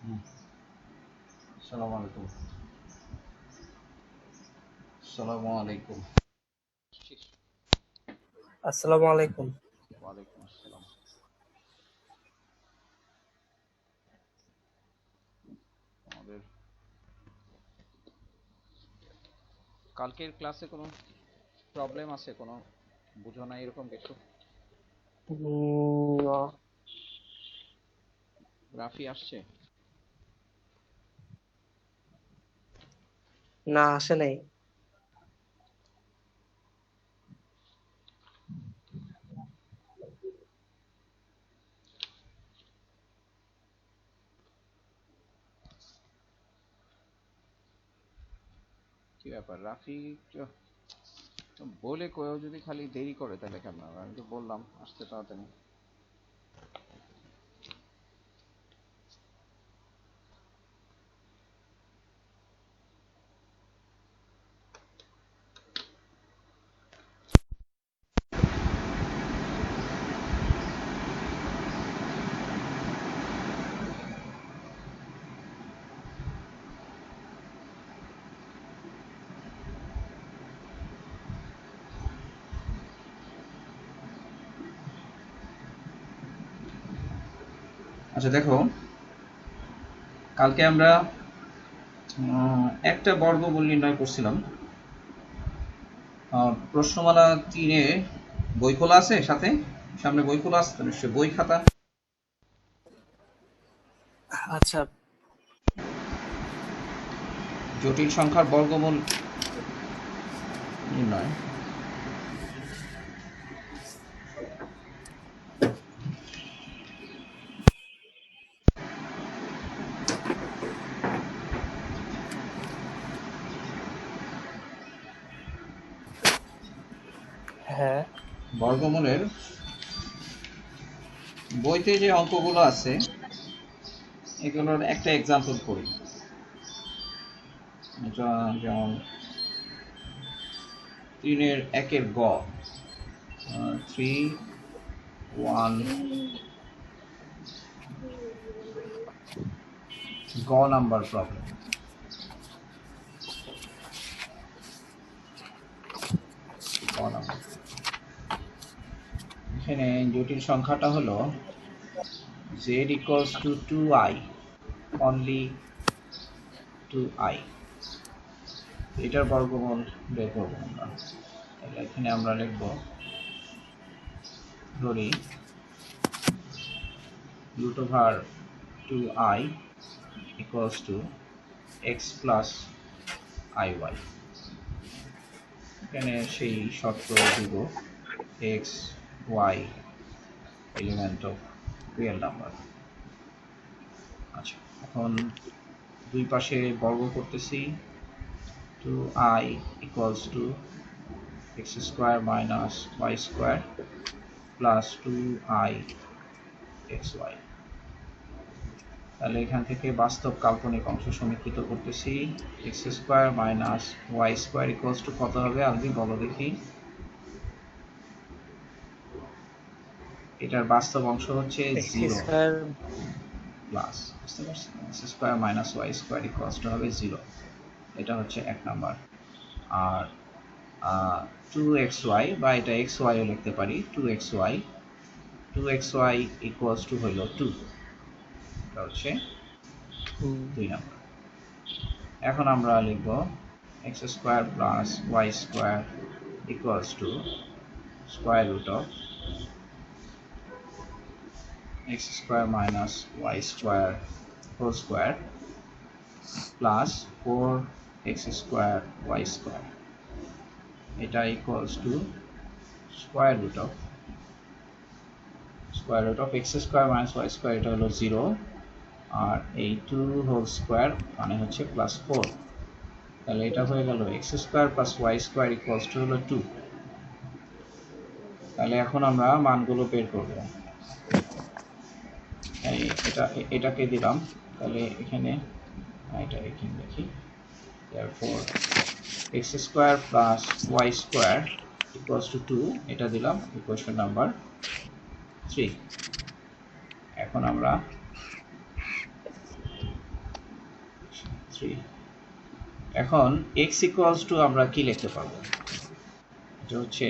আসসালামু আলাইকুম। আসসালামু আলাইকুম। আসসালামু আলাইকুম। ওয়ালাইকুম আসসালাম। আমাদের কালকের ক্লাসে কোনো প্রবলেম আছে, কোনো বুঝো না এরকম কিছু? না, রাফি আসছে? না আসে নাই। কি ব্যাপার রাফি? বলে কয়েও যদি খালি দেরি করে তাহলে কেমন হবে? আমি তো বললাম আসতে তাড়াতাড়ি। আচ্ছা দেখো, কালকে আমরা একটা বর্গমূল নির্ণয় করছিলাম। প্রশ্নমালা 3-এ বই খোলা আছে? সাথে সামনে বই খোলা আছে তো নিশ্চয়ই, বই খাতা। আচ্ছা, জটিল সংখ্যার বর্গমূল নির্ণয়। হ্যাঁ, বর্গমূলের বইতে যে অঙ্কগুলো আছে এগুলোর একটা এক্সাম্পল করি। যেমন 3-এর গ, 3-1 গ নাম্বার প্রবলেম। এখানে জটিল সংখ্যাটা হলো z equals to 2i, only 2i। এটার বর্গমূল বের করবো আমরা। এখানে আমরা লিখব, ধরি √2i equals to x plus iy। এখানে সেই শর্ত দিব x y element of real number. আচ্ছা, এখন দুই পাশে বর্গ করতেছি। 2i equals to x square minus y square plus 2i xy। তাহলে এখান থেকে বাস্তব কাল্পনিক অংশ সমীকৃত করতেছি। x square minus y square equals to কত হবে? আলবি বলো দেখি। এটার বাস্তব অংশ হচ্ছে x 0 স্কয়ার প্লাস, বুঝতে পারছেন? x square minus y square equals two হবে 0। এটা হচ্ছে এক নাম্বার। আর 2xy, বা এটা xy ও লিখতে পারি, 2xy ইকুয়ালস টু হইল 2। এটা হচ্ছে দুই নাম্বার। এখন আমরা লিখব x square plus y square equals to square root of x square minus y square whole square plus 4x square y square. এটা equals to square root of x square minus y square, এটা হলো 0, আর এই 2 whole square মানে হচ্ছে plus 4। তাহলে এটা হয়ে গেল x square plus y square equals two হলো 2। তাহলে এখন আমরা মানগুলো বের করব। এটাকে দিলাম, তাহলে এখানে এটা এখানে দেখি। therefore x square plus y square equals two 2, এটা দিলাম ইকুয়েশন নাম্বার 3। এখন আমরা 3। এখন x ইকুয়ালস টু আমরা কি লিখতে পারবো? এটা হচ্ছে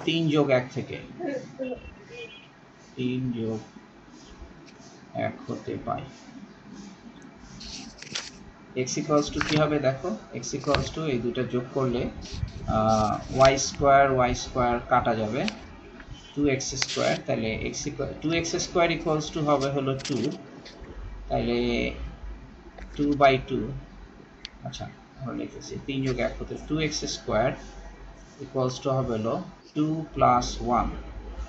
3 যোগ 1 থেকে 3 যোগ 1 হতে পাই। x ইকুয়ালস টু কি হবে দেখো, x ইকুয়ালস টু এই দুটো যোগ করলে y স্কয়ার কাটা যাবে 2x স্কয়ার, তাহলে x equal 2x square equals two হবে হলো 2, তাহলে 2/2। আচ্ছা আমরা লিখতেছি 3 যোগ 1 হতে 2x স্কয়ার ইকুয়ালস টু হবে হলো 2 প্লাস 1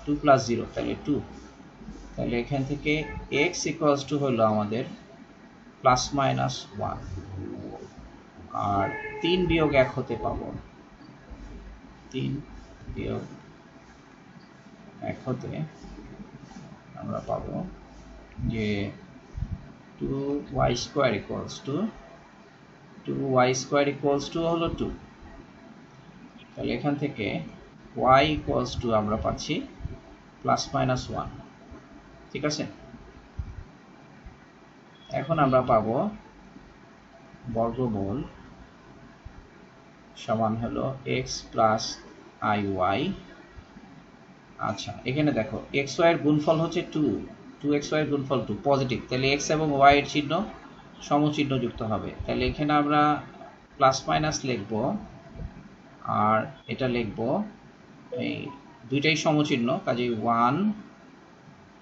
2 প্লাস 0 তাহলে 2, তাহলে এখান থেকে x ইকুয়ালস টু হলো আমাদের প্লাস মাইনাস 1, আর 3 বিয়োগ 1 হতে পাবো 3 বিয়োগ 1 হতে আমরা পাবো যে 2y square equals two 2y square equals two হলো 2, তাহলে এখান থেকে y ইকুয়ালস টু আমরা পাচ্ছি প্লাস মাইনাস 1। ঠিক আছে, এখন আমরা পাবো বর্গমূল সমান হলো x প্লাস iy। আচ্ছা এখানে দেখো xy এর গুণফল হচ্ছে 2xy এর গুণফল 2 পজিটিভ, তাহলে x এবং y এর চিহ্ন সমচিহ্ন যুক্ত হবে, তাহলে এখানে আমরা প্লাস মাইনাস লিখব আর এটা লিখব এই দুইটাই সমচিহ্ন, কাজেই 1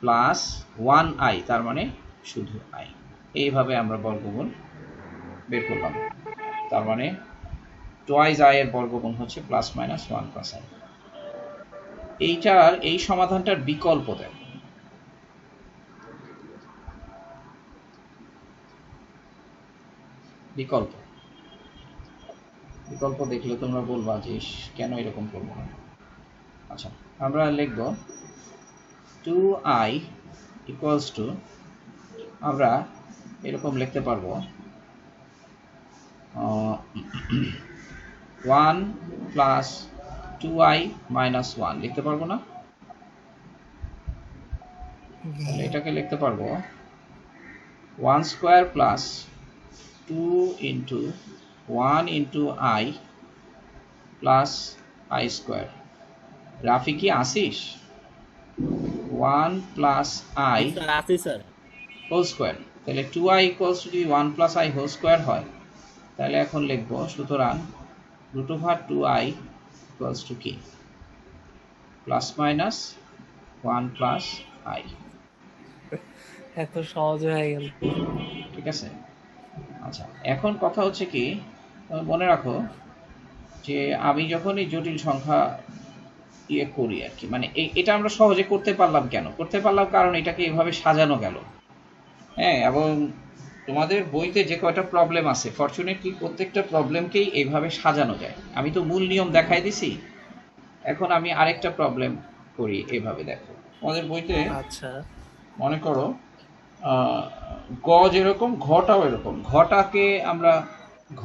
প্লাস 1i, তার মানে শুধু i। এইভাবে আমরা বর্গমূল বের করলাম, তার মানে টুয়াইস i এর বর্গমূল হচ্ছে প্লাস মাইনাস 1 প্লাস i। এইটার এই সমাধানটার বিকল্প দেয়, বিকল্প বিকল্প দেখলে তোমরা বলবা যে কেন এরকম করবো না। আচ্ছা আমরা লিখব 2i ইকুয়ালস টু, আমরা এরকম লিখতে পারবো 1 প্লাস 2i মাইনাস 1 লিখতে পারবো না? তাহলে এটাকে লিখতে পারবো 1 square plus 2 into 1 into i plus i square. Rafi কি আসিস? 1 প্লাস i হোল স্কয়ার, তাহলে 2i ইকুয়ালস টু যদি 1 প্লাস i হোল স্কয়ার হয় তাহলে এখন লিখব সুতরাং root over 2i equals to কি প্লাস মাইনাস 1 প্লাস i। এত সহজ হয়ে গেল। ঠিক আছে, আচ্ছা এখন কথা হচ্ছে কি মনে রাখো যে আমি যখন এই জটিল সংখ্যা ইয়ে করি আর কি, মানে এটা আমরা সহজে করতে পারলাম কেন? করতে পারলাম কারণ এটাকে এভাবে সাজানো গেল। হ্যাঁ, এবং তোমাদের বইতে যে কয়টা প্রবলেম আছে ফরচুনেটলি প্রত্যেকটা প্রবলেমকেই এইভাবে সাজানো যায়। আমি তো মূল নিয়ম দেখাই দিছি, এখন আমি আরেকটা প্রবলেম করি এইভাবে। দেখো তোমাদের বইতে আচ্ছা মনে করো গ যেরকম ঘটাও এরকম, ঘটাকে আমরা ঘ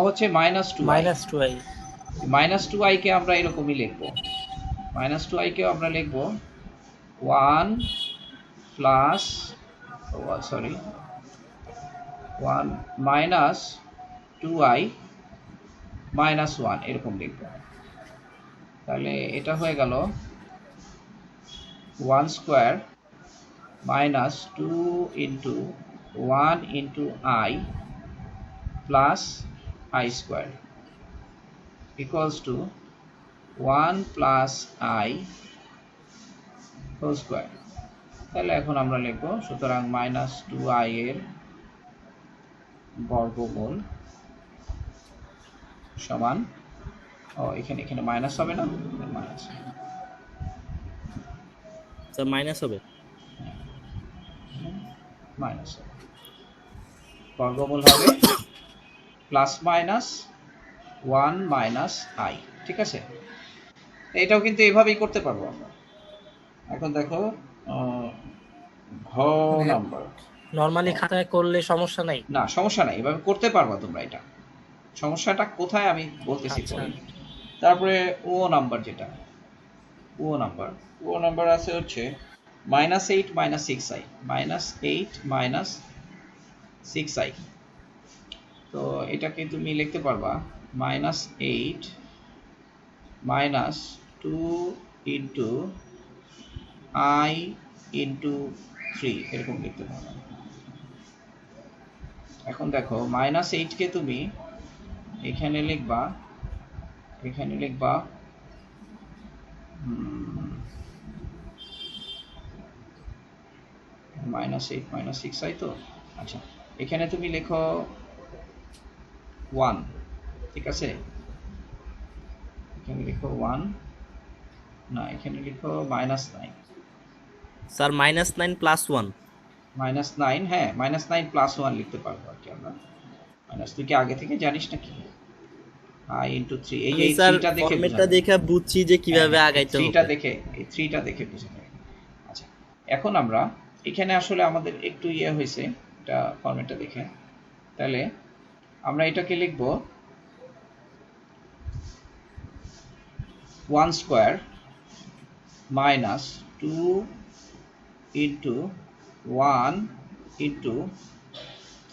হচ্ছে -2i, -2i কে আমরা এরকমই লিখব, -2i কে আমরা লিখব 1 প্লাস 1 মাইনাস 2i মাইনাস 1 এরকম লিখব। তাহলে এটা হয়ে গেল 1 square minus 2 into 1 into i plus i square equals to 1 plus i whole square. তাহলে এখন আমরা লিখব সুতরাং -2i এর বর্গমূল সমান, এখানে মাইনাস হবে না, মাইনাস হবে, মাইনাস বর্গমূল হবে প্লাস মাইনাস 1 মাইনাস i। ঠিক আছে, এটাও কিন্তু এভাবেই করতে পারবো আমরা। এখন দেখো ঘ নাম্বার নরমালি খাতায় করলে সমস্যা নাই? না সমস্যা নাই, এভাবে করতে পারবা তোমরা। এটা সমস্যাটা কোথায় আমি বলতেছি আচ্ছা। পরে। তারপরে ও নাম্বার, যেটা ও নাম্বার আছে হচ্ছে -8 - 6i, -8 - 6i। তো এটাকে তুমি লিখতে পারবা -8 -2 ইন্টু i ইন্টু 3 এরকম লিখতে পারবা। এখন দেখো -8 কে তুমি এখানে লিখবা -8 -6i তো। আচ্ছা, এখানে তুমি লেখো 1, ঠিক আছে, এখানে লিখো 1, না এখানে লিখো -9। স্যার -9 +1। -9, হ্যাঁ -9 +1 লিখতে পারবো আর কি আমরা। তুই কি আগে থেকে জানিস নাকি? i ইন্টু 3, এই যে আমি এই স্যার 3টা দেখে বোঝা ফরম্যাটটা যায়। দেখে বুঝছি যে কিভাবে এই আগাইতে 3টা হবে। দেখে, এই 3টা দেখে বুঝে যায়। আচ্ছা, এখন আমরা এখানে আসলে আমাদের একটু ইয়ে হয়েছে এটা ফরম্যাটটা দেখে। তাহলে আমরা এটাকে লিখব 1 স্কয়ার -2 ইন্টু 1 ইন্টু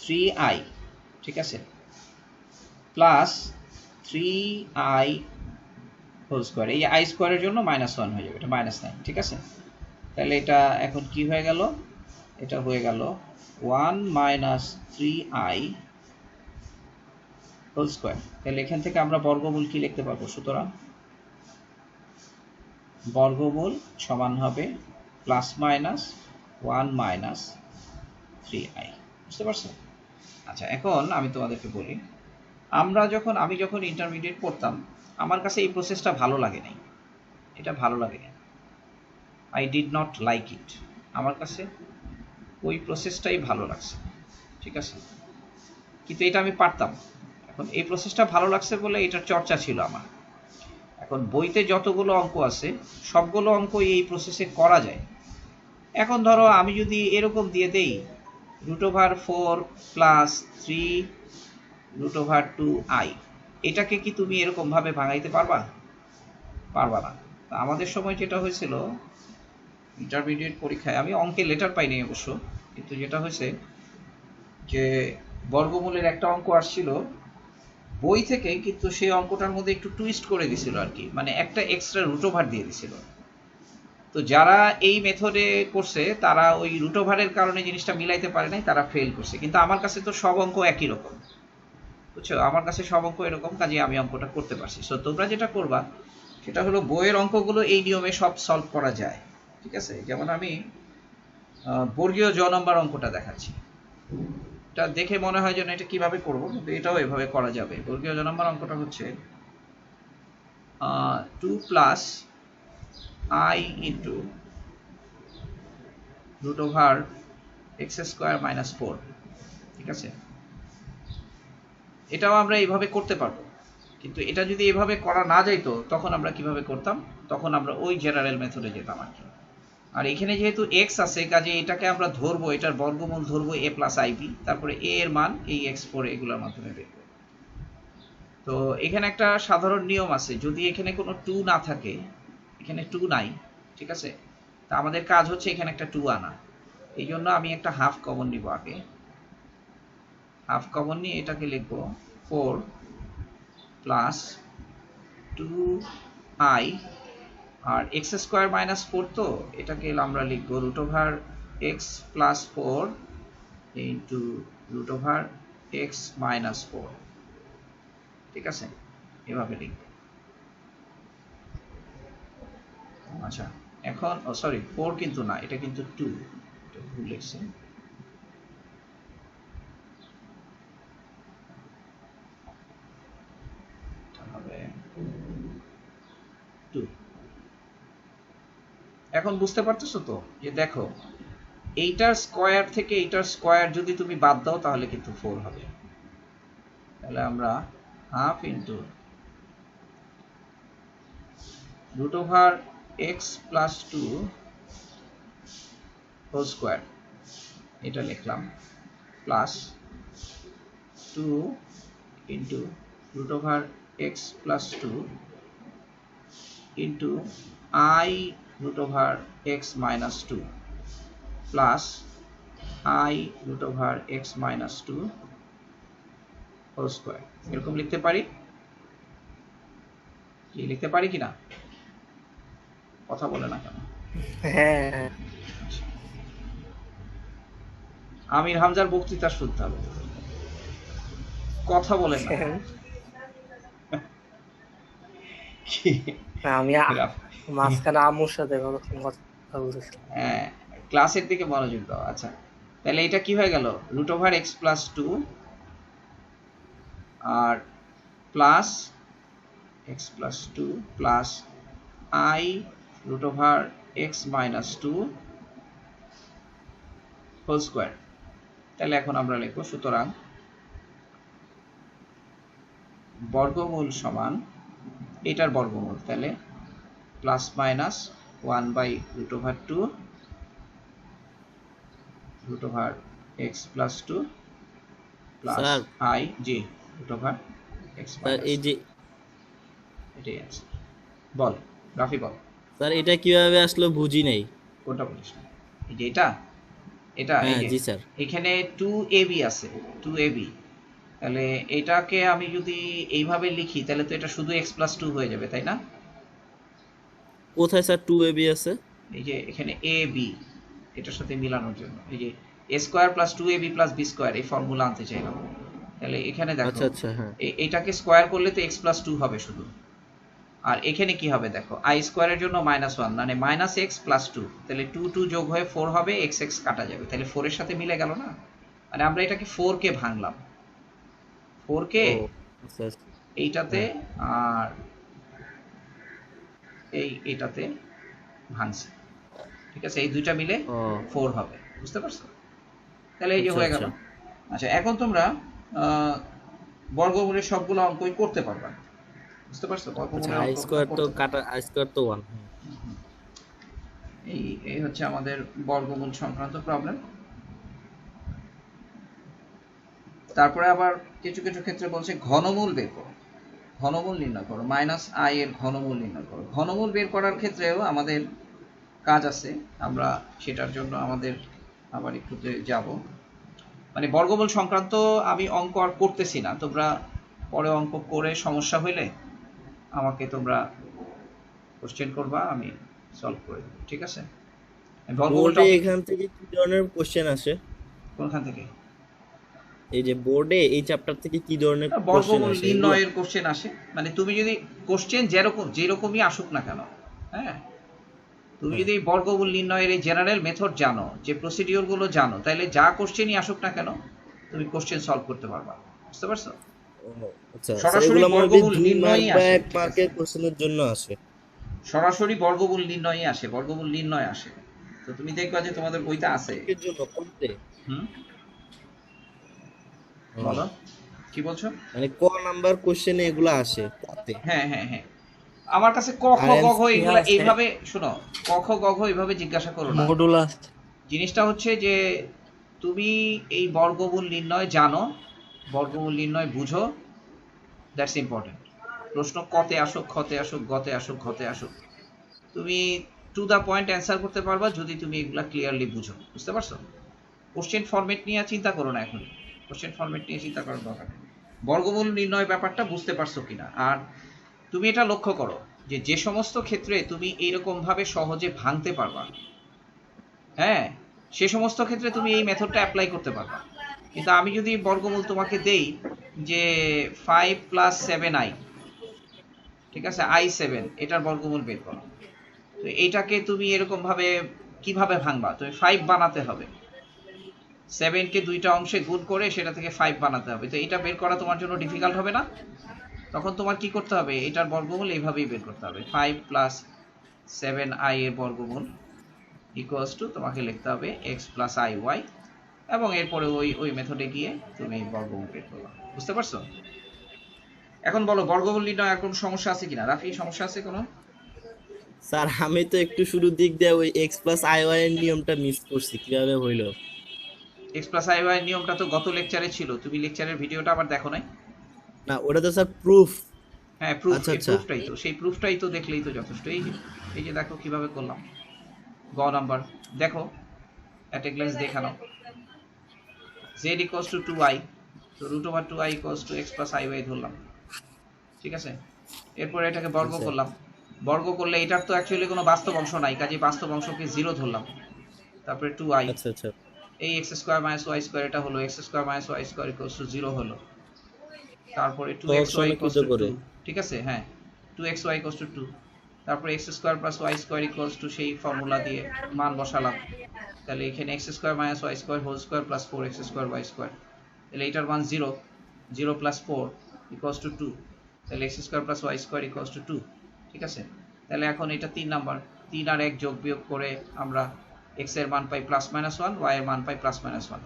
3i, ঠিক আছে, প্লাস 3i হোল স্কয়ার। এই i স্কয়ারের জন্য -1 হয়ে যাবে, এটা -9, ঠিক আছে। তাহলে এটা এখন কি হয়ে গেল? এটা হয়ে গেল 1 3i হোল স্কয়ার। তাহলে এখান থেকে আমরা বর্গমূল কি লিখতে পারবো? সুতরাং বর্গমূল সমান হবে ±1 3i। বুঝতে পারছো? আচ্ছা, এখন আমি তোমাদেরকে বলি, আমি যখন ইন্টারমিডিয়েট পড়তাম, আমার কাছে এই প্রসেসটা ভালো লাগে নাই। এটা ভালো লাগে না, I did not like it. আমার কাছে ওই প্রসেসটাই ভালো লাগছে, ঠিক আছে, কিন্তু এটা আমি পারতাম। এখন এই প্রসেসটা ভালো লাগছে বলে এটার চর্চা ছিল আমার। এখন বইতে যতগুলো অঙ্ক আছে সবগুলো অঙ্ক এই প্রসেসে করা যায়। এখন ধরো আমি যদি এরকম দিয়ে দেই √4 + 3 √2i, এটাকে কি তুমি এরকম ভাবে ভাঙাইতে পারবা? পারবা না। তা আমাদের সময় যেটা হয়েছিল ইন্টারমিডিয়েট পরীক্ষায়, আমি অঙ্কে লেটার পাইনি অবশ্য, কিন্তু যেটা হয়েছে যে বর্গমূলের একটা অঙ্ক আসছিল বই থেকে, কিন্তু সেই অঙ্কটার মধ্যে একটু টুইস্ট করে দিছিল আর কি, মানে একটা এক্সট্রা √ওভার দিয়ে দিছিল। তো যারা এই মেথডে করছে তারা ওই √ওভারের কারণে জিনিসটা মিলাইতে পারে নাই, তারা ফেল করছে। কিন্তু আমার কাছে তো সব অঙ্ক একই রকম, বুঝছো, আমার কাছে সব অঙ্ক এরকম, কাজে আমি অঙ্কটা করতে পারছি। সো তোমরা যেটা করবা সেটা হলো বইয়ের অঙ্কগুলো এই নিয়মে সব সলভ করা যায়, ঠিক আছে। যেমন আমি বর্গীয় জ নম্বর অঙ্কটা দেখাচ্ছি, এটা দেখে মনে হয় যেন এটা কিভাবে করব, কিন্তু এটাও এভাবে করা যাবে। বর্গীয় জ নম্বর অঙ্কটা হচ্ছে 2 + i ইন্টু √x² - 4, ঠিক আছে। এটাও আমরা এইভাবে করতে পারবো, কিন্তু এটা যদি এভাবে করা না যাইতো তখন আমরা কিভাবে করতাম? তখন আমরা ওই জেনারেল মেথডে যেতাম আর কি। আর এখানে যেহেতু x আছে, কাজে এটাকে আমরা ধরবো, এটার বর্গমূল ধরবো a + ib, তারপরে a এর মান এই x4 এগুলোর মাধ্যমে বের করব। তো এখানে একটা সাধারণ নিয়ম আছে, যদি এখানে কোনো 2 না থাকে, এখানে 2 নাই, ঠিক আছে, তা আমাদের কাজ হচ্ছে এখানে একটা 2 আনা। এই জন্য আমি একটা হাফ কমন নিব আগে। হাফ কমন নিয়ে এটাকে লিখবো 4 + 2i, আর x² - 4, তো এটাকে আমরা লিখবো √x + 4 ইন্টু √x - 4, ঠিক আছে, এভাবে লিখবো। আচ্ছা, এখন সরি 4 কিন্তু না, এটা কিন্তু 2, এটা ভুল লিখছি। হবে 2। এখন বুঝতে পারতেছো তো যে দেখো এইটার স্কয়ার থেকে এইটার স্কয়ার যদি তুমি বাদ দাও তাহলে কিন্তু 4 হবে। তাহলে আমরা half into √x + 2 whole square, এটা লিখলাম, plus 2 into √x + 2 into i √x - 2 plus i root over x minus two whole square, এরকম লিখতে পারি? কি লিখতে পারি কিনা, কথা বলে না কেন? হ্যাঁ আমির হামজার বক্তৃতা শুনতে হবে, কথা বলে না। কি আমি রাফ- মাঝখানে আম্মুর সাথে কথা বলতেছি। হ্যাঁ, ক্লাসের দিকে মনোযোগ দাও। আচ্ছা, তাহলে এটা কি হয়ে গেল? Root over x plus two আর plus x plus two plus i root over x minus two whole square. তাহলে এখন আমরা লিখবো, সুতরাং বর্গমূল সমান এটার বর্গমূল, তাহলে plus minus 1/√2 root over x plus two plus sir i জি root over x sir minus, এই যে এটাই আছে। বল রাফি বল, স্যার এটা কিভাবে আসলো বুঝি নাই। কোনটা বলিস না? এই যে এটা, এটা এই হ্যাঁ যে জি স্যার। এখানে 2ab আছে, 2ab, তাহলে এটাকে আমি যদি এইভাবে লিখি তাহলে তো এটা শুধু x প্লাস টু হয়ে যাবে, তাই না? কোথায় স্যার 2ab আছে? এই যে এখানে a b, এটার সাথে মিলানোর জন্য এই যে a square plus 2ab plus b square, এই ফর্মুলা আনতে চাইলাম। তাহলে এখানে দেখো, আচ্ছা আচ্ছা হ্যাঁ। এটাকে স্কোয়ার করলে তো x প্লাস টু হবে শুধু, আর এখানে কি হবে দেখো, আই স্কোয়ারের জন্য -1 মানে মাইনাস এক্স প্লাস টু, তাহলে 2 যোগ হয়ে 4 হবে, এক্স এক্স কাটা যাবে, তাহলে 4 এর সাথে মিলে গেল না? মানে আমরা এটাকে 4 কে ভাঙলাম, 4 কে ও আচ্ছা আচ্ছা। এইটাতে আর এইটাতে ভাঙছি, ঠিক আছে? এই দুইটা মিলে ও 4 হবে, বুঝতে পারছো? তাহলে এই যে আচ্ছা হয়ে গেল। আচ্ছা। আচ্ছা, এখন তোমরা বর্গমূলের সবগুলো অঙ্কই করতে পারবা, বুঝতে পারছো? আচ্ছা বর্গমূলের আই অঙ্কগুলো স্কোয়ার তো করতে পারবা। কাটা, আই স্কোয়ার তো 1। এই এই হচ্ছে আমাদের বর্গমূল সংক্রান্ত প্রবলেম। তারপরে আবার কিছু কিছু ক্ষেত্রে বলছে ঘনমূল বের করো, ঘনমূল নির্ণয় করো, মাইনাস আই এর ঘনমূল নির্ণয় করো। ঘনমূল বের করার ক্ষেত্রেও আমাদের কাজ আছে, আমরা সেটার জন্য আমাদের আবার একটু যাব। মানে বর্গমূল সংক্রান্ত আমি অঙ্ক আর করতেছি না, তোমরা পরে অঙ্ক করে সমস্যা হইলে আমাকে তোমরা কোশ্চেন করবা, আমি সলভ করে দেবো, ঠিক আছে? বর্গমূলটা বোর্ডে এখান থেকে কি ধরনের কোশ্চেন আসে? কোনখান থেকে? এই যে বোর্ডে এই চ্যাপ্টার থেকে কি ধরনের কোশ্চেন বর্গমূল আসে? নির্ণয়ের কোশ্চেন আসে, মানে তুমি যদি কোশ্চেন যেরকমই আসুক না কেন, হ্যাঁ, তুমি যদি বর্গমূল নির্ণয়ের এই জেনারেল মেথড জানো, যে প্রসিডিওর গুলো জানো, তাহলে যা কোশ্চেনই আসুক না কেন তুমি কোশ্চেন সলভ করতে পারবা, বুঝতে পারছো? ও, আচ্ছা স্যার সরাসরি এগুলো মনে হয় বর্গমূল 2 মার্ক নির্ণয়ই বা আসে, 1 ঠিক আছে? মার্কের কোশ্চেনের জন্য আসে। সরাসরি বর্গমূল নির্ণয়ই আসে, বর্গমূল নির্ণয় আসে। তো তুমি দেখবা যে তোমাদের বইতে আছে। এর জন্য কোনতে? হুম, ও, বলো কি বলছো? মানে ক নাম্বার কোশ্চেনে এগুলো আসে তাতে। হ্যাঁ হ্যাঁ হ্যাঁ, আমার কাছে ক খ আর গ ঘ এগুলা আছে, এইভাবে শোনো, ক খ গ ঘ এইভাবে জিজ্ঞাসা করো না। মডুল আছে। জিনিসটা হচ্ছে যে তুমি এই বর্গমূল নির্ণয় জানো, বর্গমূল নির্ণয় বুঝো, দ্যাটস ইম্পর্টেন্ট। প্রশ্ন কতে আসুক, খতে আসুক, গতে আসুক, ঘতে আসুক, তুমি টু দ্য পয়েন্ট অ্যান্সার করতে পারবা যদি তুমি এগুলা ক্লিয়ারলি বুঝো, বুঝতে পারছো? কোশ্চেন ফরম্যাট নিয়ে চিন্তা করো না এখন, কোশ্চেন ফরম্যাট নিয়ে চিন্তা করার দরকার নেই। বর্গমূল নির্ণয় ব্যাপারটা বুঝতে পারছো কিনা। আর তুমি এটা লক্ষ্য করো যে যে সমস্ত ক্ষেত্রে তুমি এইরকম ভাবে সহজে ভাঙতে পারবা, হ্যাঁ, সে সমস্ত ক্ষেত্রে তুমি এই মেথডটা অ্যাপ্লাই করতে পারবা। কিন্তু আমি যদি বর্গমূল তোমাকে দেই যে 5 + 7i, ঠিক আছে, i7, এটার বর্গমূল বের করো, তো এইটাকে তুমি এরকম ভাবে কিভাবে ভাঙবা? তুমি 5 বানাতে হবে, 7 কে দুইটা অংশে গুণ করে সেটা থেকে 5 বানাতে হবে, তো এটা বের করা তোমার জন্য ডিফিকাল্ট হবে না? তখন তোমার কি করতে হবে? এটার বর্গমূল এইভাবেই বের করতে হবে, 5 + 7i এর বর্গমূল ইকুয়ালস টু তোমাকে লিখতে হবে x + iy, এবং এরপরে ওই মেথডে গিয়ে তুমি বর্গমূল বের করবা, বুঝতে পারছো? এখন বলো বর্গমূল নির্ণয় আর কোনো সমস্যা আছে কিনা? রাফি, সমস্যা আছে কোনো? স্যার আমি তো একটু শুরুর দিক দিয়ে ওই x + iy এর নিয়মটা মিস করছি, কিভাবে হইলো? x + iy এর নিয়মটা তো গত লেকচারে ছিল, তুমি লেকচারের ভিডিওটা আবার দেখো নাই? না ওটা তো স্যার প্রুফ। হ্যাঁ, প্রুফ, আচ্ছা এই আচ্ছা। প্রুফটাই তো, সেই প্রুফটাই তো দেখলেই তো যথেষ্ট। এই যে দেখো কিভাবে করলাম, গ নাম্বার দেখো, অ্যাট এ গ্ল্যান্স দেখানো। z ইকুয়ালস টু 2i, তো root over 2i equals to x plus iy ধরলাম, ঠিক আছে। এরপরে এটাকে বর্গ আচ্ছা করলাম, বর্গ করলে এটার তো অ্যাকচুয়ালি কোনো বাস্তব অংশ নাই, কাজে বাস্তব অংশকে 0 ধরলাম, তারপরে 2i, আচ্ছা আচ্ছা এই x square minus y square এটা হলো x square minus y square equals to 0 হলো, তারপরে 2xy সহজ সরল ইকুয়ালস কৃত টু করে 2, ঠিক আছে, হ্যাঁ 2xy ইকুয়ালস টু 2, তারপরে x square plus y square equals to সেই ফর্মুলা দিয়ে মান বসালাম, তাহলে এখানে x square minus y square whole square plus 4x square y square, তাহলে এটার মান 0, 0 প্লাস 4 ইকুয়ালস টু 2, তাহলে x square plus y square equals two 2, ঠিক আছে। তাহলে এখন এটা 3 নাম্বার, 3 আর 1 যোগ বিয়োগ করে আমরা x এর মান পাই প্লাস মাইনাস 1, y এর মান পাই প্লাস মাইনাস 1,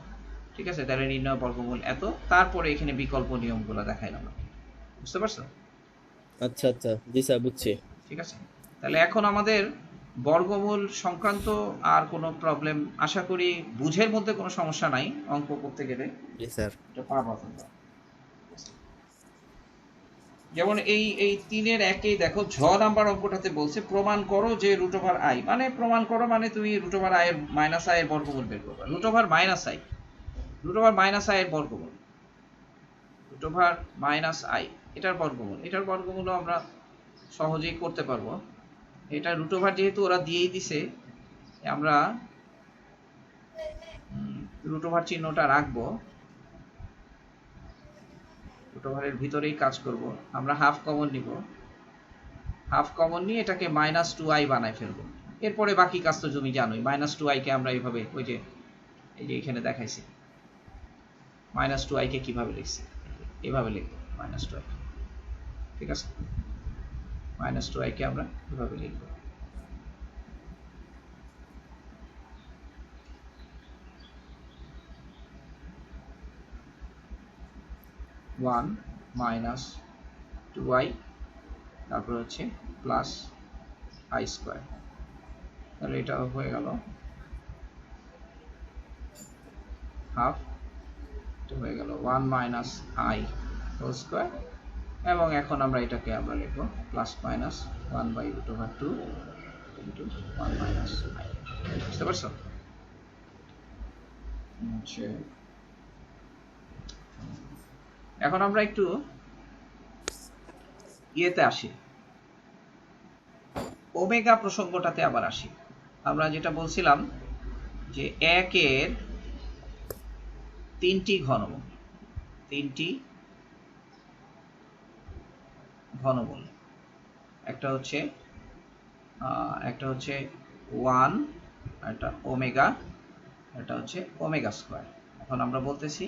ঠিক আছে। তাহলে নির্ণয় বর্গমূল এত, তারপরে এখানে বিকল্প নিয়মগুলো দেখাইলাম, বুঝতে পারছো? আচ্ছা আচ্ছা জি স্যার বুঝছি। ঠিক আছে, তাহলে এখন আমাদের বর্গমূল সংক্রান্ত আর কোনো প্রবলেম আশা করি বুঝের মধ্যে কোনো সমস্যা নাই অঙ্ক করতে গেলে, জি স্যার এটা পারবা তোমরা। যেমন এই 3-এর 1-এই দেখো ঝ নাম্বার অঙ্কটাতে বলছে প্রমাণ করো যে রুট ওভার আই, মানে প্রমাণ করো মানে তুমি রুট ওভার আই এর মাইনাস আই এর বর্গমূল বের করবে, root over minus i, root over minus i এর বর্গমূল, রুট ওভার মাইনাস আই এটার বর্গমূল, এটার বর্গমূলও আমরা সহজেই করতে পারবো। এটা রুট ওভার যেহেতু ওরা দিয়েই দিছে, আমরা রুট ওভার চিহ্নটা রাখবো, রুট ওভারের ভিতরেই কাজ করব, আমরা হাফ কমন নিব, হাফ কমন নিয়ে এটাকে মাইনাস 2i বানায় ফেলবো, এরপরে বাকি কাজ তো তুমি জানোই, মাইনাস 2i কে আমরা এইভাবে ওই যে এই যে এখানে দেখাইছি মাইনাস 2i কে কিভাবে লিখছি, এভাবে লিখবো মাইনাস 2i, ঠিক আছে, মাইনাস 2i কে আমরা এভাবে লিখবো। ওয়ান মাইনাস 2i, তারপর হচ্ছে প্লাস আই স্কোয়ার, তাহলে এটা হয়ে গেল হাফ, এটা হয়ে গেল 1 মাইনাস আই হোল স্কোয়ার, এবং এখন আমরা এটাকে আমরা লিখবো plus minus 1 by root over 2 into 1 minus i, বুঝতে পারছো? এখন আমরা একটু ইয়েতে আসি, ওমেগা প্রসঙ্গটাতে আবার আসি। আমরা যেটা বলছিলাম যে 1-এর 3টি ঘনমূল, 3টি ঘনমূল, একটা হচ্ছে 1, একটা ওমেগা, এটা হচ্ছে ওমেগা স্কোয়ার। এখন আমরা বলতেছি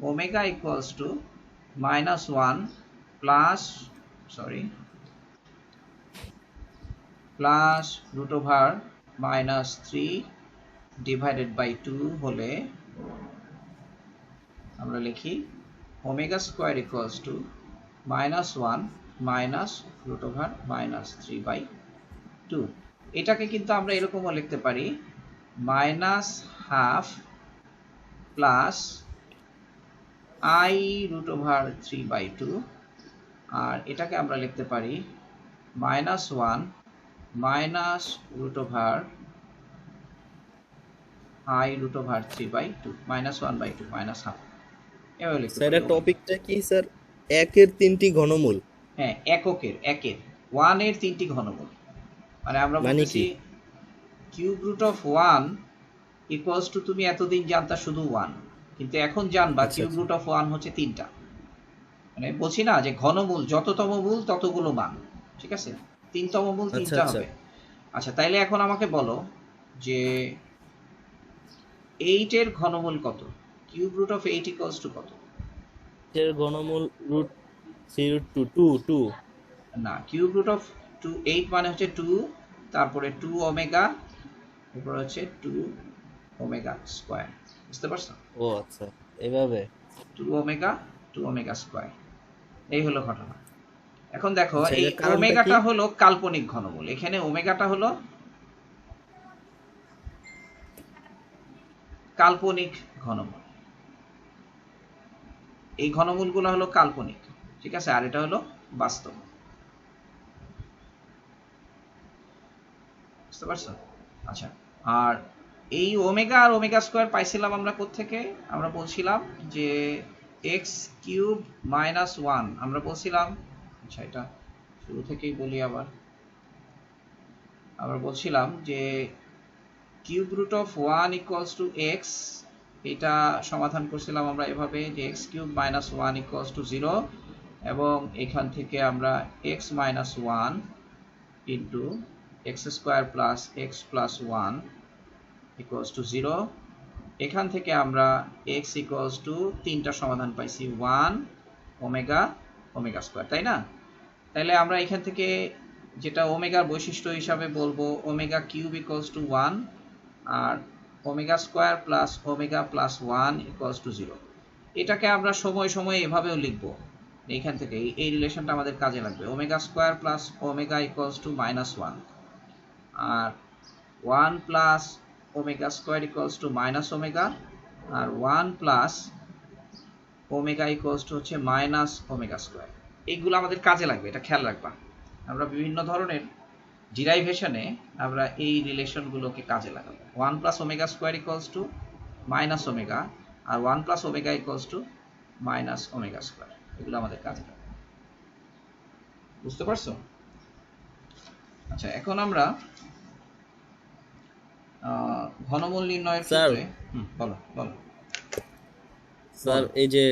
omega equals to minus 1 plus root over minus 3 divided by 2 হলে আমরা লিখি omega square equals to minus 1 minus root over minus 3 by 2। এটাকে কিন্তু আমরা এরকমও লিখতে পারি minus half plus i root over 3 by 2, আর এটাকে আমরা লিখতে পারি minus 1 minus root over i root over 3 by 2, minus 1 by 2 minus half, এভাবে লিখতে স্যার পারি। টপিকটা কি স্যার? 1-এর 3টি ঘনমূল, হ্যাঁ একের 1-এর 3টি ঘনমূল, মানে আমরা মানে বলতেছি কি? Cube root of 1 equals to, তুমি এতদিন জানতা শুধু 1, কিন্তু এখন জানবা আচ্ছা, কিউব আচ্ছা। রুট অফ 1 হচ্ছে 3টা, মানে বলছি না যে ঘনমূল যততম মূল ততগুলো মান, ঠিক আছে, 3তম মূল আচ্ছা 3টা আচ্ছা হবে। আচ্ছা তাইলে এখন আমাকে বলো যে 8-এর ঘনমূল কত, cube root of 8 equals to কত? এর ঘনমূল রুট 3√2 না, কিউব রুট অফ 8 মানে হচ্ছে 2, তারপরে 2 ওমেগা, এরপর হচ্ছে 2 ওমেগা স্কয়ার, বুঝতে পারছো? ও আচ্ছা এভাবে 2 ওমেগা স্কয়ার, এই হলো ঘটনা। এখন দেখো আচ্ছা, এই এটার কারণটা ওমেগাটা কি? হলো কাল্পনিক ঘনমূল, এখানে ওমেগাটা হলো কাল্পনিক ঘনমূল, এই ঘনমূলগুলো হলো কাল্পনিক, ঠিক আছে, আর এটা হলো বাস্তব, বুঝতে পারছো? আচ্ছা, আর এই ওমেগা আর ওমেগা স্কোয়ার পাইছিলাম আমরা কোত্থেকে? আমরা বলছিলাম যে এক্স কিউব মাইনাস ওয়ান, আমরা বলছিলাম, আচ্ছা এটা শুরু থেকেই বলি আবার, আমরা বলছিলাম যে cube root of one equals to x, এটা সমাধান করছিলাম আমরা এভাবে যে x cube minus one equals to zero, এবং এখান থেকে আমরা x minus one into x square plus x plus one equals to zero. এখান থেকে আমরা এক্স ইকুয়ালস টু তিনটা সমাধান পাইছি, ওয়ান, ওমেগা, ওমেগা স্কোয়ার, তাই না? তাহলে আমরা এখান থেকে যেটা ওমেগার বৈশিষ্ট্য হিসাবে বলবো, omega cube equals to one আর omega square plus one equals to zero. এটাকে আমরা সময় সময় এভাবেও লিখবো, এইখান থেকে এই রিলেশনটা আমাদের কাজে লাগবে। Omega square plus omega equals to minus one, আর one plus omega square equals to minus omega, আর one plus omega equals to হচ্ছে মাইনাস ওমেগা স্কোয়ার। এইগুলো আমাদের কাজে লাগবে, এটা খেয়াল রাখবা। আমরা বিভিন্ন ধরনের ডিরাইভেশনে আমরা এই রিলেশনগুলোকে কাজে লাগাবো। One plus omega square equals to minus omega, আর one plus omega equals to minus omega square, এগুলো আমাদের কাজে লাগবে। বুঝতে পারছো? আচ্ছা, এখন আমরা ঘনমূল নির্ণয়ের ক্ষেত্রে বলো বলো। স্যার এই যে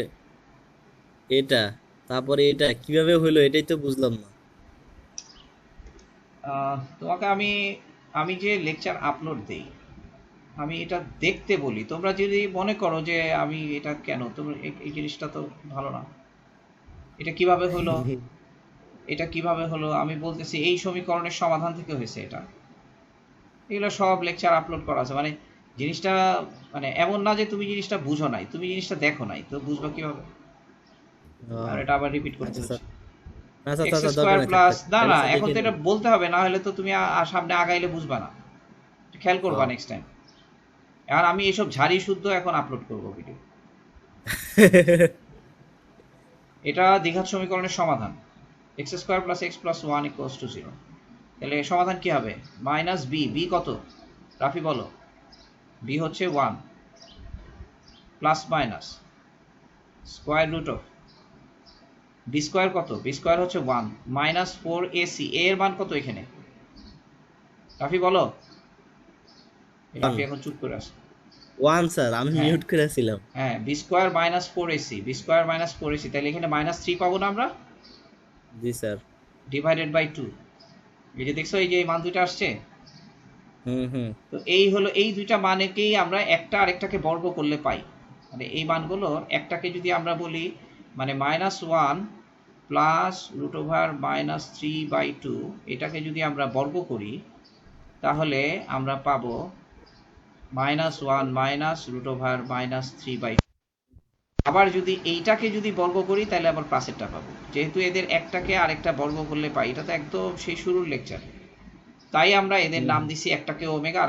এটা তারপরে এটা কিভাবে হলো এটাই তো বুঝলাম না। তোমাকে আমি যে লেকচার আপলোড দেই, আমি এটা দেখতে বলি। তোমরা যদি মনে করো যে আমি এটা কেন, তোমরা এই জিনিসটা তো ভালো না, এটা কিভাবে হলো, এটা কিভাবে হলো, আমি বলতেছি এই সমীকরণের সমাধান থেকে হয়েছে এটা। এগুলো সব লেকচার আপলোড করা আছে, মানে জিনিসটা মানে এমন না যে তুমি জিনিসটা বুঝো নাই, তুমি জিনিসটা দেখো নাই, তো বুঝবা কিভাবে? আর এটা আবার রিপিট করতে আচ্ছা হচ্ছে। স্যার, আচ্ছা এক্স আচ্ছা স্কোয়ার দরকার প্লাস, নাই, না না, তাহলে এখন তো দেখে এটা নিন। বলতে হবে, না হলে তো তুমি সামনে আগাইলে বুঝবা না, খেয়াল করবা নেক্সট টাইম। আর আমি এসব ঝাড়ি শুদ্ধ এখন আপলোড করব ভিডিও। এটা দ্বিঘাত সমীকরণের সমাধান, x square plus x plus one equals to zero. তাহলে সমাধান কি হবে? মাইনাস বি, বি কত রাফি বলো? বি হচ্ছে one, plus minus square root of B square কত? বি স্কোয়ার হচ্ছে one, minus four AC, A এর মান কত এখানে রাফি বলো? রাফি এখন চুপ করে আছে। ওয়ান স্যার, আমি হ্যাঁ। মিউট করেছিলাম। হ্যাঁ, B square minus four AC, B square minus four AC, তাহলে এখানে মাইনাস থ্রি পাবো না আমরা, জি স্যার। Divided by two. এই যে দেখছো, এই যে এই মান দুইটা আসছে, হুম। তো এই হলো এই দুইটা মানেকেই আমরা একটা আরেকটাকে বর্গ করলে পাই। মানে এই মানগুলো একটাকে যদি আমরা বলি, মানে minus one plus root over minus three by two, এটাকে যদি আমরা বর্গ করি তাহলে আমরা পাবো minus one minus root over minus three by. আবার যদি এইটাকে যদি বর্গ করি তাহলে আবার প্লাসেরটা পাবো, যেহেতু এদের একটাকে আরেকটা বর্গ করলে পাই। এটা তো একদম সেই শুরুর লেকচার, তাই আমরা এদের নাম দিছি, একটাকে ওমেগা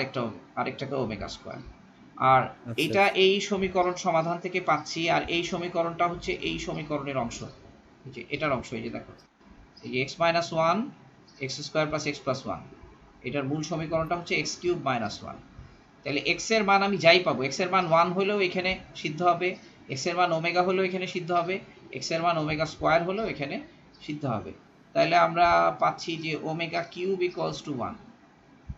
আরেকটাকে ওমেগা স্কোয়ার। আর এটা এই সমীকরণ সমাধান থেকে পাচ্ছি, আর এই সমীকরণটা হচ্ছে এই সমীকরণের অংশ, এই যে এটার অংশ। এই যে দেখো, এই যে x minus one x square plus x plus one, এটার মূল সমীকরণটা হচ্ছে এক্স কিউব মাইনাস ওয়ান। তাহলে এক্স এর মান আমি যাই পাবো, এক্স এর মান ওয়ান হলেও এখানে সিদ্ধ হবে, এক্স এর মান ওমেগা হলেও এখানে সিদ্ধ হবে, এক্স এর মান ওমেগা স্কোয়ার হলেও এখানে সিদ্ধ হবে। তাহলে আমরা পাচ্ছি যে omega cube equals to one.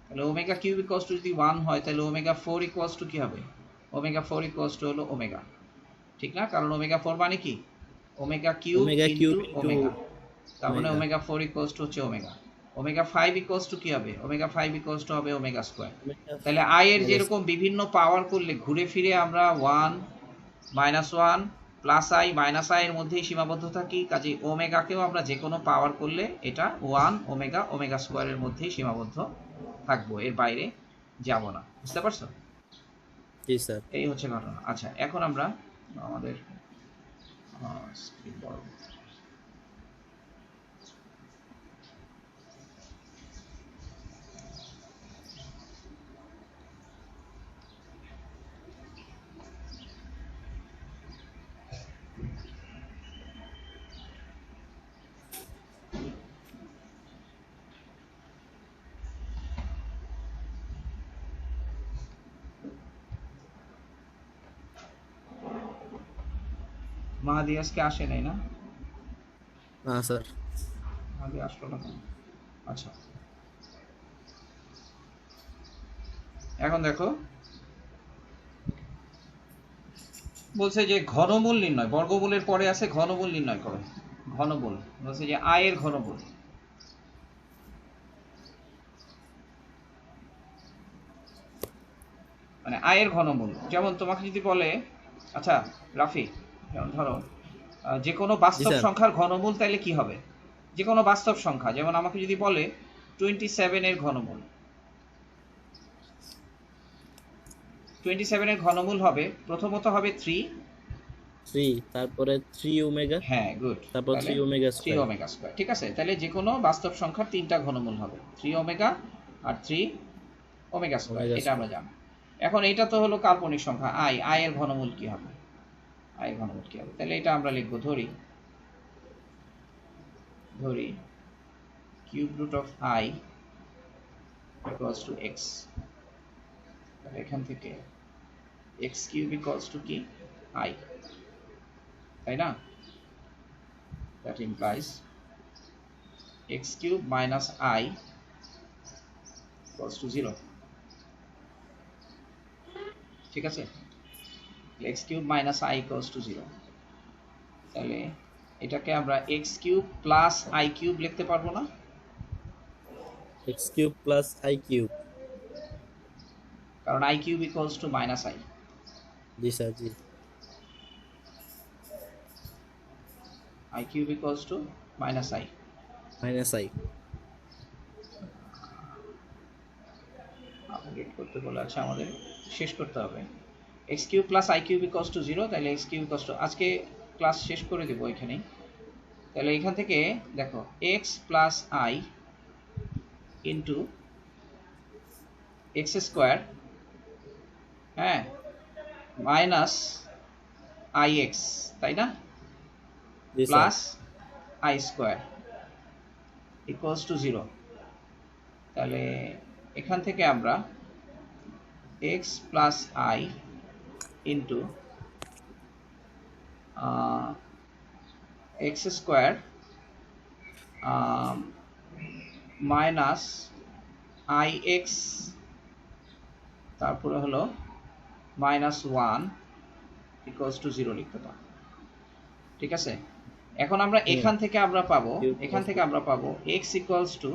তাহলে ওমেগা কিউব ইকুয়ালস টু যদি ওয়ান হয়, তাহলে ওমেগা ফোর ইকুয়ালস টু কি হবে? ওমেগা ফোর ইকুয়ালস টু হলো ওমেগা, ঠিক না? কারণ ওমেগা ফোর মানে কি? ওমেগা কিউব ইনটু ওমেগা, তার মানে ওমেগা ফোর ইকুয়ালস টু হচ্ছে omega. Omega five equals to কি হবে? ওমেগা ফাইভ ইকুয়ালস টু হবে ওমেগা স্কোয়ার। তাহলে আই এর যেরকম বিভিন্ন পাওয়ার করলে ঘুরে ফিরে আমরা one minus one plus I minus i এর মধ্যেই সীমাবদ্ধ থাকি, কাজে ওমেগাকেও আমরা যে কোনো পাওয়ার করলে এটা ওয়ান ওমেগা ওমেগা স্কোয়ারের মধ্যেই সীমাবদ্ধ থাকবো, এর বাইরে যাব না। বুঝতে পারছো? জি স্যার। এই হচ্ছে ঘটনা। আচ্ছা, এখন আমরা আমাদের স্ক্রিন বড়, মাহাদি আজকে আসে নাই না? না স্যার। মাহাদি আসলো না কেন? আচ্ছা, এখন দেখো বলছে যে ঘনমূল নির্ণয়, বর্গমূলের পরে আছে ঘনমূল নির্ণয় করো। ঘনমূল বলছে যে আয়ের ঘনমূল। মানে আয়ের ঘনমূল, যেমন তোমাকে যদি বলে, আচ্ছা রাফি, যেমন ধরো যে কোনো বাস্তব স্যার। সংখ্যার ঘনমূল তাইলে কি হবে? যে কোনো বাস্তব সংখ্যা, যেমন আমাকে যদি বলে 27 এর ঘনমূল, 27 এর ঘনমূল হবে প্রথমত হবে 3। 3, তারপরে 3 ওমেগা, হ্যাঁ গুড, তারপর 3 ওমেগা 3 স্কয়ার। Omega square. ঠিক আছে, তাহলে যে কোনো বাস্তব সংখ্যার তিনটা ঘনমূল হবে 3 ওমেগা আর 3 ওমেগা স্কয়ার, ওমেগা এটা আমরা স্কয়ার। জানি। এখন এটা তো হলো কাল্পনিক সংখ্যা আই, আই এর ঘনমূল কি হবে? আই এর ঘনমূল কি হবে? তাহলে এটা আমরা লিখবো, ধরি cube root of i equals to x. তাহলে এখান থেকে এক্স কিউব ইকুয়ালস টু কি? আই, তাই না? That implies x cube minus i equals to 0। ঠিক আছে, x cube minus i equals to 0। তাহলে এটাকে আমরা x cube plus i cube লিখতে পারবো না? X cube plus i cube. কারণ i cube equals to minus i. জি স্যার, জি। I cube equals to minus i. Minus i. Update করতে বলে, আচ্ছা আমাদের শেষ করতে হবে। X cube plus i cube equals to 0, তাহলে এক্স কিউব ইকুয়ালস টু, আজকে ক্লাস শেষ করে দেবো এখানেই। তাহলে এখান থেকে দেখো x plus i into x square, হ্যাঁ, মাইনাস আই এক্স, তাই না, জি sir. Plus i square equals to 0। তাহলে এখান থেকে আমরা x plus i into x square minus i x, তারপরে হলো মাইনাস 1 ইকুয়ালস টু 0 লিখতে পারবো। ঠিক আছে, এখন আমরা এখান থেকে আমরা পাবো, x equals to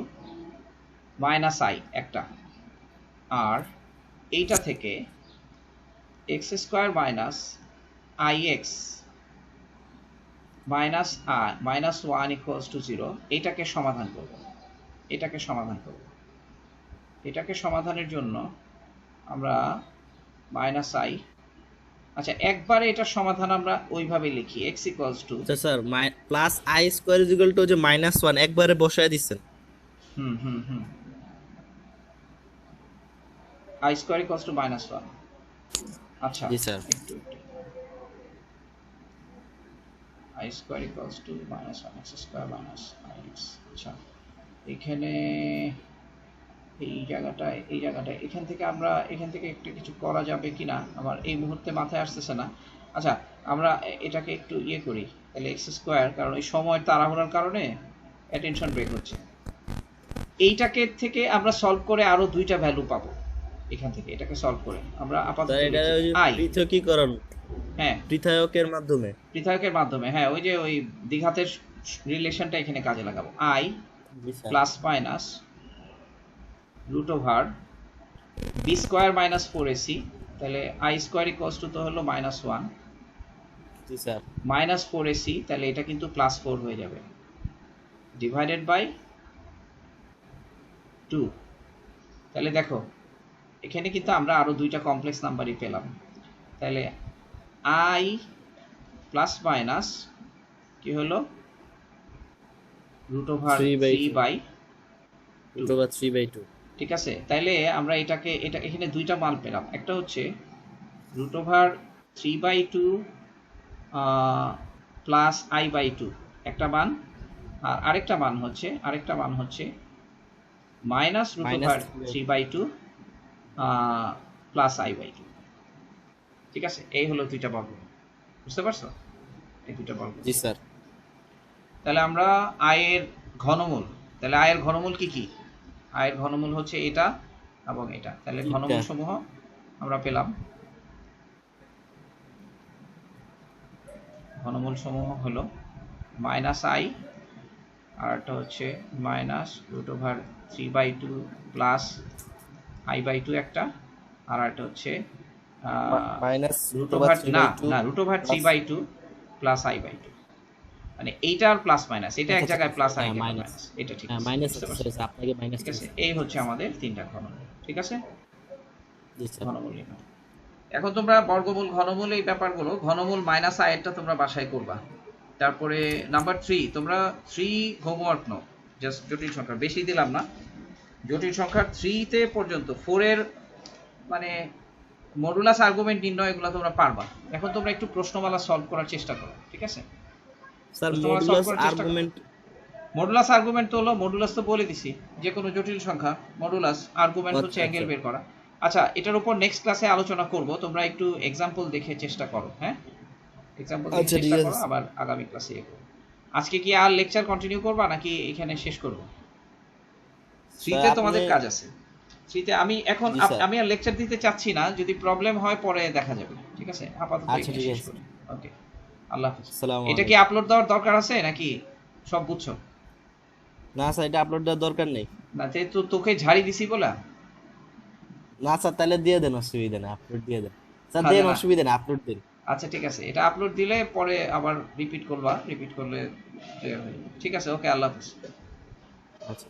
minus I একটা, আর এইটা থেকে x square minus i x minus 1 equals to 0, এটাকে সমাধান করব। এটাকে সমাধানের জন্য আমরা মাইনাস আই, আচ্ছা একবারে এটার সমাধান আমরা ওইভাবে লিখি, এক্স ইকুয়ালস টু, আচ্ছা sir, plus i square is equal to যে মাইনাস 1 একবারে বসায় দিচ্ছেন। হুম i square equals to minus 1। আচ্ছা জি স্যার। একটু i square equals to minus 1 x square minus i x. আচ্ছা এখানে এই জায়গাটায় এখান থেকে একটু কিছু করা যাবে কিনা আমার এই মুহূর্তে মাথায় আসতেছে না। আচ্ছা আমরা এটাকে একটু ইয়ে করি, তাহলে এক্স স্কোয়ার, কারণ এই সময় তাড়াহুড়ার কারণে অ্যাটেনশন ব্রেক হচ্ছে। এইটাকে থেকে আমরা সলভ করে আরো দুইটা ভ্যালু পাবো। এখান থেকে এটাকে সলভ করে আমরা আপাতত স্যার এটা ওই যে আই, পৃথকীকরণ, হ্যাঁ পৃথকের মাধ্যমে। পৃথকের মাধ্যমে, হ্যাঁ ওই যে ওই দ্বিঘাতের রিলেশনটা এখানে কাজে লাগাবো। আই জি sir. Plus minus root over B square minus 4ac, তাহলে আই স্কোয়ার ইকুয়ালস টু তো হলো মাইনাস 1 জি স্যার। মাইনাস 4ac, তাহলে এটা কিন্তু প্লাস 4 হয়ে যাবে, ডিভাইডেড বাই 2। তাহলে দেখো এখানে কিন্তু আমরা আরো দুইটা কমপ্লেক্স নাম্বারই পেলাম। তাহলে আই প্লাস মাইনাস কি হলো রুট ওভার 3/2। ঠিক আছে, তাইলে আমরা এটা এখানে দুইটা মান পেলাম, একটা হচ্ছে রুট ওভার 3/2 প্লাস i/2 একটা মান, আর আরেকটা মান হচ্ছে minus root over 3/2 plus i/2। ঠিক আছে, এই হলো দুইটা বর্গ, বুঝতে পারছো? এই দুটো বর্গ। জি স্যার। তাহলে আমরা আয়ের ঘনমূল, তাহলে আয়ের ঘনমূল কি কি? আয়ের ঘনমূল হচ্ছে এটা এবং এটা। তাহলে ঘনমূল সমূহ আমরা পেলাম, ঘনমূল সমূহ হলো মাইনাস আই, আর একটা হচ্ছে মাইনাস √3/2 প্লাস i/2 একটা, আর একটা হচ্ছে মাইনাস √3/2 প্লাস i/2, মানে এইটার প্লাস মাইনাস, এটা এক জায়গায় প্লাস আর এক জায়গায় মাইনাস, এটা ঠিক আছে, মাইনাস বুঝতে পারছেন? আপনাকে মাইনাস। ঠিক আছে, এই হচ্ছে আমাদের তিনটা ঘনমূল। ঠিক আছে, জি স্যার। ঘনমূল নির্ণয়। এখন তোমরা বর্গমূল, ঘনমূল, এই ব্যাপারগুলো, ঘনমূল মাইনাস আয়েরটা তোমরা বাসায় করবা। তারপরে নাম্বার 3, তোমরা 3 হোমওয়ার্ক নাও, জাস্ট জটিল সংখ্যা বেশি দিলাম না, জটিল সংখ্যার 3 পর্যন্ত 4 এর মানে মডুলাস আর্গুমেন্ট নির্ণয়, এগুলো তোমরা পারবা। এখন তোমরা একটু প্রশ্নমালা সলভ করার চেষ্টা করো। ঠিক আছে স্যার প্রশ্নমালা solve মডুলাস করার চেষ্টা করো। আর্গুমেন্ট, মডুলাস আর্গুমেন্ট তো হলো, মডুলাস তো বলে দিছি, যে কোনো জটিল সংখ্যা মডুলাস আর্গুমেন্ট হচ্ছে অ্যাঙ্গেল বের করা। আচ্ছা, এটার উপর নেক্সট ক্লাসে আলোচনা করব, তোমরা একটু এক্সাম্পল দেখে চেষ্টা করো। হ্যাঁ, এক্সাম্পল দেখে চেষ্টা করো, আবার আগামী ক্লাসে এগোবো। আজকে কি আর লেকচার কন্টিনিউ করবা নাকি এখানে শেষ করব? 3 তে তোমাদের কাজ আছে। 3 তে আমি এখন আমি আর লেকচার দিতে চাচ্ছি না, যদি প্রবলেম হয় পরে দেখা যাবে। ঠিক আছে, আপাতত এখানে শেষ করি। ওকে, আল্লাহ হাফেজ। এটা কি আপলোড দেওয়ার দরকার আছে নাকি সব বুঝছো? না স্যার, এটা আপলোড দেওয়ার দরকার নেই। না, তো তোকে ঝাড়ি দিছি বলা? না স্যার, তাহলে দিয়ে দেন, অসুবিধা নেই, আপলোড দিয়ে দেন স্যার, দেন, অসুবিধা নেই, আপলোড দিন। আচ্ছা ঠিক আছে, এটা আপলোড দিলে পরে আবার রিপিট করবা, রিপিট করলে ঠিক আছে। ওকে, আল্লাহ হাফেজ। আচ্ছা।